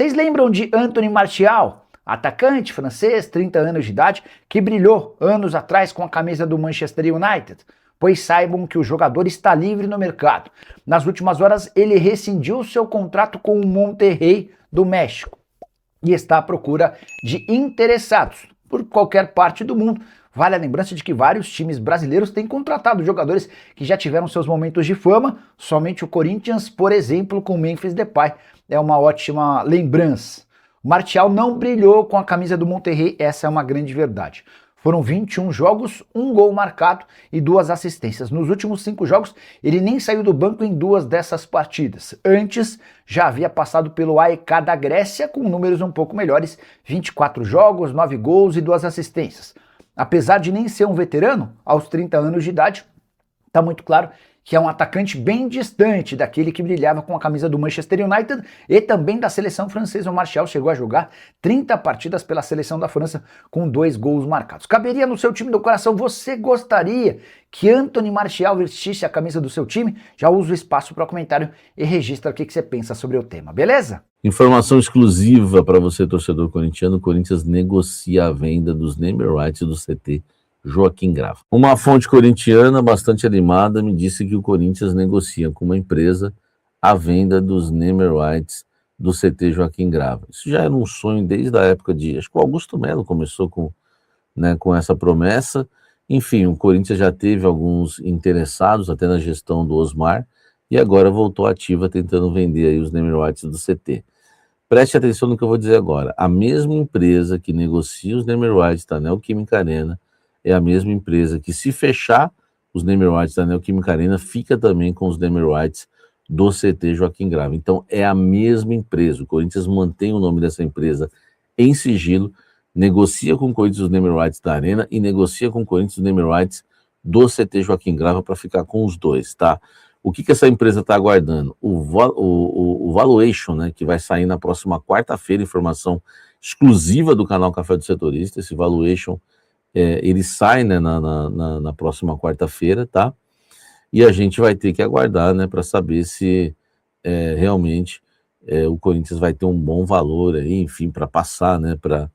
Vocês lembram de Anthony Martial, atacante francês, 30 anos de idade, que brilhou anos atrás com a camisa do Manchester United? Pois saibam que o jogador está livre no mercado. Nas últimas horas, ele rescindiu seu contrato com o Monterrey do México e está à procura de interessados por qualquer parte do mundo. Vale a lembrança de que vários times brasileiros têm contratado jogadores que já tiveram seus momentos de fama, somente o Corinthians, por exemplo, com Memphis Depay, é uma ótima lembrança. O Martial não brilhou com a camisa do Monterrey, essa é uma grande verdade. Foram 21 jogos, 1 gol marcado e 2 assistências. Nos últimos 5 jogos, ele nem saiu do banco em 2 dessas partidas. Antes, já havia passado pelo AEK da Grécia com números um pouco melhores, 24 jogos, 9 gols e 2 assistências. Apesar de nem ser um veterano, aos 30 anos de idade, está muito claro que é um atacante bem distante daquele que brilhava com a camisa do Manchester United e também da seleção francesa. O Martial chegou a jogar 30 partidas pela seleção da França com 2 gols marcados. Caberia no seu time do coração? Você gostaria que Anthony Martial vestisse a camisa do seu time? Já usa o espaço para comentário e registra o que você pensa sobre o tema, beleza? Informação exclusiva para você, torcedor corintiano: o Corinthians negocia a venda dos naming rights do CT Joaquim Grava. Uma fonte corintiana bastante animada me disse que o Corinthians negocia com uma empresa a venda dos naming rights do CT Joaquim Grava. Isso já era um sonho desde a época de... Acho que o Augusto Melo começou com essa promessa. Enfim, o Corinthians já teve alguns interessados, até na gestão do Osmar, e agora voltou ativa tentando vender aí os naming rights do CT. Preste atenção no que eu vou dizer agora. A mesma empresa que negocia os naming rights da Neoquímica Arena é a mesma empresa que, se fechar os naming rights da Neoquímica Arena, fica também com os naming rights do CT Joaquim Grava. Então, é a mesma empresa. O Corinthians mantém o nome dessa empresa em sigilo, negocia com o Corinthians os naming rights da Arena e negocia com o Corinthians os naming rights do CT Joaquim Grava para ficar com os dois, tá? O que essa empresa está aguardando? O valuation, né, que vai sair na próxima quarta-feira, informação exclusiva do canal Café do Setorista. Esse valuation, ele sai, né, na próxima quarta-feira, tá? E a gente vai ter que aguardar, né, para saber se realmente o Corinthians vai ter um bom valor aí, enfim, para passar, né, para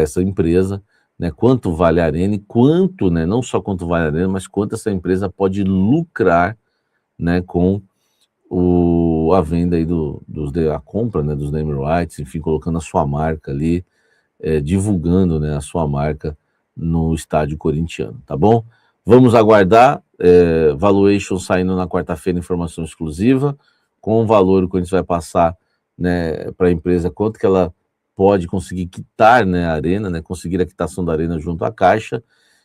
essa empresa, né, quanto vale a Arena e quanto, né, não só quanto vale a Arena, mas quanto essa empresa pode lucrar, né, com a venda aí a compra, né, dos name rights, enfim, colocando a sua marca ali, divulgando, né, a sua marca no estádio corintiano, tá bom? Vamos aguardar, valuation saindo na quarta-feira, informação exclusiva, com o valor o Corinthians vai passar, né, para a empresa, quanto que ela pode conseguir quitar, né, a Arena, né, conseguir a quitação da Arena junto à Caixa,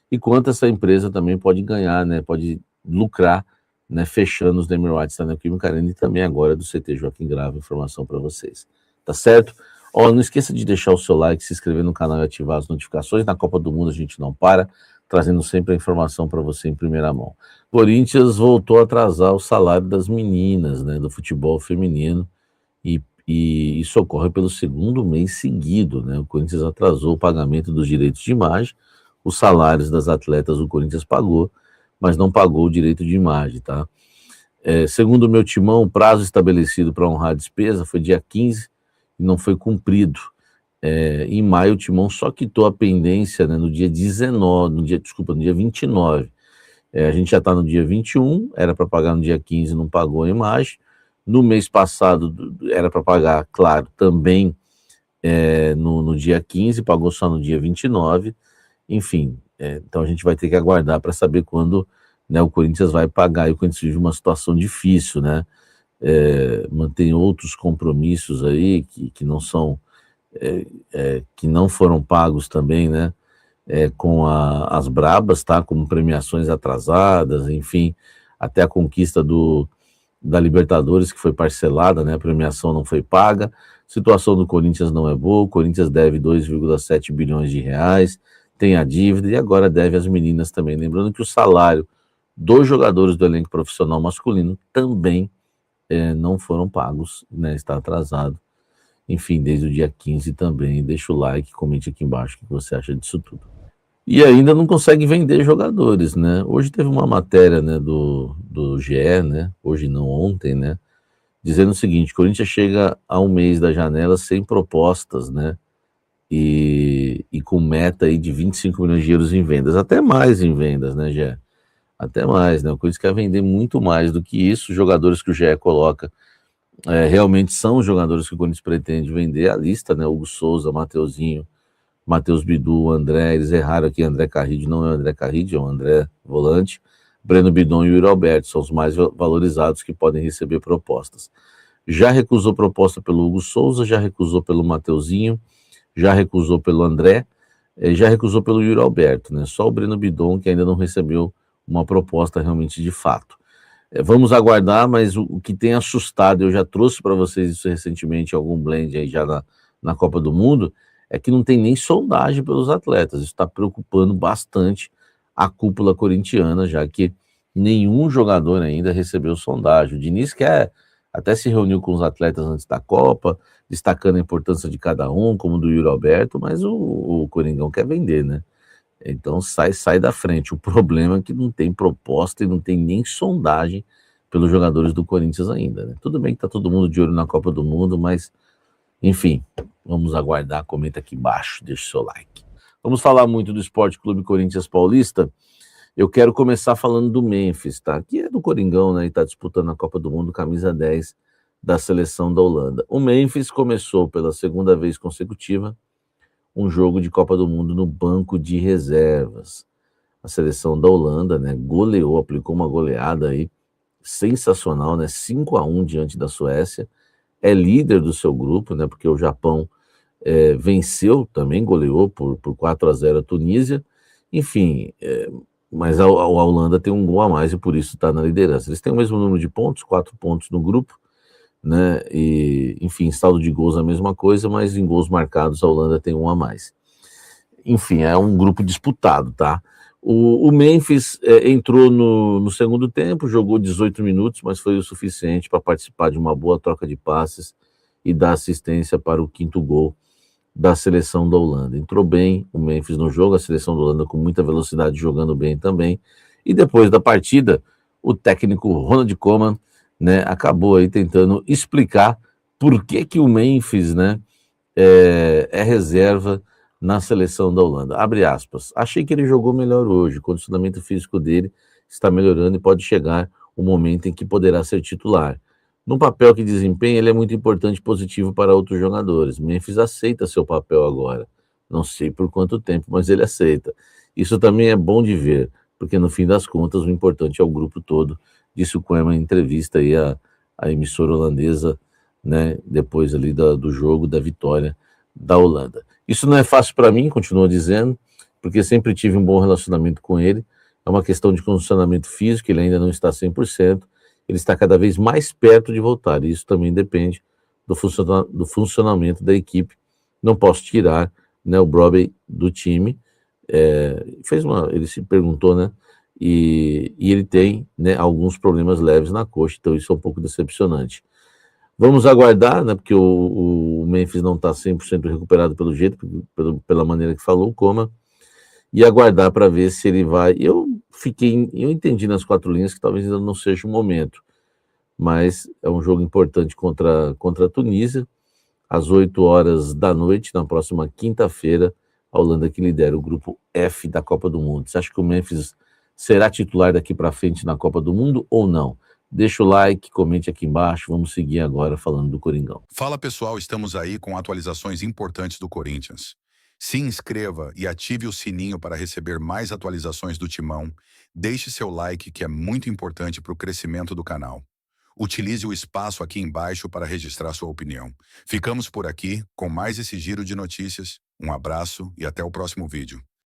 e quanto essa empresa também pode ganhar, né, pode lucrar, né, fechando os name rights da Neoquímica Arena e também agora do CT Joaquim Grava. Informação para vocês, tá certo? Ó, não esqueça de deixar o seu like, se inscrever no canal e ativar as notificações. Na Copa do Mundo a gente não para, trazendo sempre a informação para você em primeira mão. Corinthians voltou a atrasar o salário das meninas, né, do futebol feminino, e isso ocorre pelo 2º mês seguido, né? O Corinthians atrasou o pagamento dos direitos de imagem, os salários das atletas o Corinthians pagou, mas não pagou o direito de imagem, tá? Segundo o meu timão, o prazo estabelecido para honrar a despesa foi dia 15 e não foi cumprido. Em maio, o timão só quitou a pendência, né, no dia 19, no dia 29. A gente já está no dia 21, era para pagar no dia 15, não pagou a imagem. No mês passado, era para pagar, claro, também no dia 15, pagou só no dia 29. Enfim, então a gente vai ter que aguardar para saber quando, né, o Corinthians vai pagar. E o Corinthians vive uma situação difícil, né? Mantém outros compromissos aí que não são, que não foram pagos também, né? Com as brabas, tá? Como premiações atrasadas, enfim, até a conquista da Libertadores, que foi parcelada, né? A premiação não foi paga. A situação do Corinthians não é boa. O Corinthians deve 2,7 bilhões de reais, tem a dívida e agora deve às meninas também. Lembrando que o salário dos jogadores do elenco profissional masculino também não foram pagos, né? Está atrasado. Enfim, desde o dia 15 também. Deixa o like, comente aqui embaixo o que você acha disso tudo. E ainda não consegue vender jogadores, né? Hoje teve uma matéria, né, do GE, né? Hoje não, ontem, né? dizendo o seguinte: Corinthians chega a um mês da janela sem propostas, né? E com meta aí de 25 milhões de euros em vendas, até mais em vendas, né, Gé? Até mais, né? O Corinthians quer vender muito mais do que isso. Os jogadores que o Gé coloca realmente são os jogadores que o Corinthians pretende vender. A lista, né? Hugo Souza, Mateuzinho, Matheus Bidu, André, eles erraram aqui, André Carride, não é o André Carride, é o André Volante, Breno Bidon e o Yuri Alberto, são os mais valorizados que podem receber propostas. Já recusou proposta pelo Hugo Souza, já recusou pelo Mateuzinho, já recusou pelo André, já recusou pelo Yuri Alberto, né? Só o Breno Bidon que ainda não recebeu uma proposta realmente de fato. Vamos aguardar, mas o que tem assustado, eu já trouxe para vocês isso recentemente, algum blend aí já na Copa do Mundo, é que não tem nem sondagem pelos atletas. Isso está preocupando bastante a cúpula corintiana, já que nenhum jogador ainda recebeu sondagem. O Diniz até se reuniu com os atletas antes da Copa, destacando a importância de cada um, como do Yuri Alberto, mas o Coringão quer vender, né? Então sai da frente. O problema é que não tem proposta e não tem nem sondagem pelos jogadores do Corinthians ainda, né? Tudo bem que tá todo mundo de olho na Copa do Mundo, mas enfim, vamos aguardar. Comenta aqui embaixo, deixa o seu like. Vamos falar muito do Esporte Clube Corinthians Paulista. Eu quero começar falando do Memphis, tá? Que é do Coringão, né? E tá disputando a Copa do Mundo, camisa 10 da seleção da Holanda. O Memphis começou pela segunda vez consecutiva um jogo de Copa do Mundo no banco de reservas. A seleção da Holanda, né, goleou, aplicou uma goleada aí sensacional, né, 5-1 diante da Suécia. É líder do seu grupo, né, porque o Japão venceu, também goleou por 4-0 a Tunísia. Enfim, mas a Holanda tem um gol a mais e por isso está na liderança. Eles têm o mesmo número de pontos, 4 pontos no grupo, né? E, enfim, saldo de gols a mesma coisa, mas em gols marcados a Holanda tem um a mais. Enfim, é um grupo disputado, tá? O Memphis entrou no segundo tempo, jogou 18 minutos, mas foi o suficiente para participar de uma boa troca de passes e dar assistência para o 5º gol da seleção da Holanda. Entrou bem o Memphis no jogo, a seleção da Holanda com muita velocidade, jogando bem também. E depois da partida, o técnico Ronald Koeman, né, acabou aí tentando explicar por que o Memphis, né, é reserva na seleção da Holanda. Abre aspas. Achei que ele jogou melhor hoje, o condicionamento físico dele está melhorando e pode chegar o momento em que poderá ser titular. No papel que desempenha, ele é muito importante e positivo para outros jogadores. Memphis aceita seu papel agora. Não sei por quanto tempo, mas ele aceita. Isso também é bom de ver, porque no fim das contas o importante é o grupo todo, disse o Koeman em entrevista aí à emissora holandesa, né, depois ali do jogo, da vitória da Holanda. Isso não é fácil para mim, continua dizendo, porque sempre tive um bom relacionamento com ele. É uma questão de condicionamento físico, ele ainda não está 100%, ele está cada vez mais perto de voltar, e isso também depende do funcionamento da equipe. Não posso tirar, né, o Brobbey do time. Ele se perguntou, né, e ele tem, né, alguns problemas leves na coxa, então isso é um pouco decepcionante. Vamos aguardar, né, porque o Memphis não está 100% recuperado pelo jeito, pela maneira que falou o Koeman, e aguardar para ver se ele vai. Eu entendi nas 4 linhas que talvez ainda não seja o momento, mas é um jogo importante contra a Tunísia, às 8 horas da noite, na próxima quinta-feira, a Holanda que lidera o grupo F da Copa do Mundo. Você acha que o Memphis será titular daqui para frente na Copa do Mundo ou não? Deixa o like, comente aqui embaixo, vamos seguir agora falando do Coringão. Fala pessoal, estamos aí com atualizações importantes do Corinthians. Se inscreva e ative o sininho para receber mais atualizações do Timão. Deixe seu like, que é muito importante para o crescimento do canal. Utilize o espaço aqui embaixo para registrar sua opinião. Ficamos por aqui com mais esse giro de notícias. Um abraço e até o próximo vídeo.